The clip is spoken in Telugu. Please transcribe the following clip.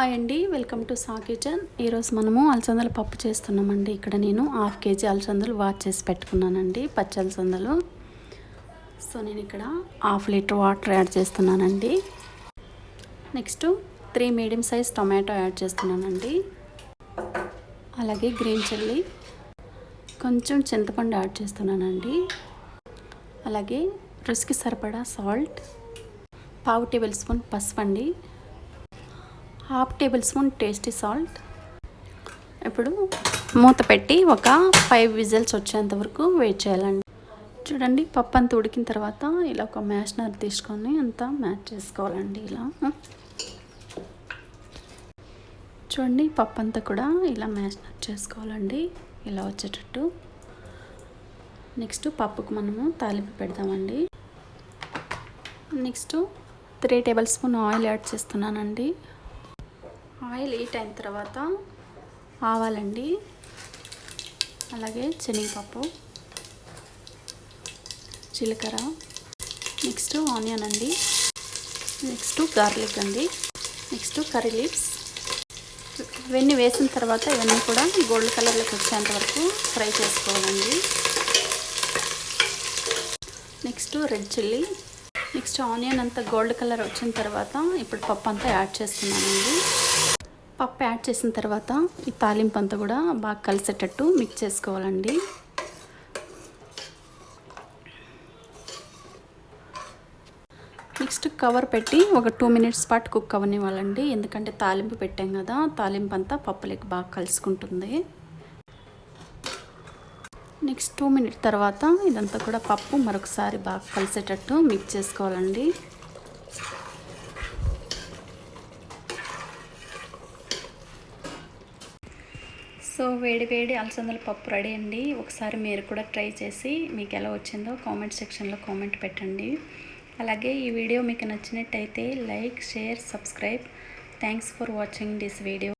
హాయ్ అండి, వెల్కమ్ టు సా కిచెన్. ఈరోజు మనము అలసందల పప్పు చేస్తున్నామండి. ఇక్కడ నేను 1/2 కేజీ అలసందలు వాష్ చేసి పెట్టుకున్నానండి, పచ్చి అలసందలు. సో నేను ఇక్కడ 1/2 లీటర్ వాటర్ యాడ్ చేస్తున్నానండి. Next 3 medium size tomato add చేస్తున్నానండి. అలాగే గ్రీన్ చిల్లీ, కొంచెం చింతపండు యాడ్ చేస్తున్నానండి. అలాగే రుచికి సరిపడా సాల్ట్, 1/2 టేబుల్ స్పూన్ పసుపు అండి, 1/2 టేబుల్ స్పూన్ టేస్టీ సాల్ట్. ఇప్పుడు మూత పెట్టి ఒక 5 విజిల్స్ వచ్చేంత వరకు వెయిట్ చేయాలండి. చూడండి, పప్పు అంతా ఉడికిన తర్వాత ఇలా ఒక మ్యాషనర్ తీసుకొని అంతా మ్యాష్ చేసుకోవాలండి. ఇలా చూడండి, పప్పు అంతా కూడా ఇలా మ్యాషనర్ చేసుకోవాలండి, ఇలా వచ్చేటట్టు. నెక్స్ట్ పప్పుకు మనము తాలింపు పెడదామండి. Next 3 table spoon oil add చేస్తున్నానండి. ఆయిల్ హీట్ అయిన తర్వాత ఆవాలండి, అలాగే శనగపప్పు, జీలకర్ర, నెక్స్ట్ ఆనియన్ అండి, నెక్స్ట్ గార్లిక్ అండి, నెక్స్ట్ కర్రీ లీవ్స్. ఇవన్నీ వేసిన తర్వాత ఇవన్నీ కూడా గోల్డ్ కలర్లోకి వచ్చేంత వరకు ఫ్రై చేసుకోవాలండి. Next red chilli. Next onion అంతా గోల్డ్ కలర్ వచ్చిన తర్వాత ఇప్పుడు పప్పు అంతా యాడ్ చేస్తున్నానండి. పప్పు యాడ్ చేసిన తర్వాత ఈ తాలింపు అంతా కూడా బాగా కలిసేటట్టు మిక్స్ చేసుకోవాలండి. నెక్స్ట్ కవర్ పెట్టి ఒక 2 మినిట్స్ పాటు కుక్ అవ్వనివ్వాలండి, ఎందుకంటే తాలింపు పెట్టాం కదా, తాలింపు అంతా పప్పులకి బాగా కలుసుకుంటుంది. నెక్స్ట్ 2 మినిట్స్ తర్వాత ఇదంతా కూడా పప్పు మరొకసారి బాగా కలిసేటట్టు మిక్స్ చేసుకోవాలండి. సో వేడి వేడి అలసందల పప్పు రెడీ అండి. ఒకసారి మీరు కూడా ట్రై చేసి మీకు ఎలా వచ్చిందో కామెంట్ సెక్షన్లో కామెంట్ పెట్టండి. అలాగే ఈ వీడియో మీకు నచ్చినట్టయితే like, share, subscribe. Thanks for watching this video.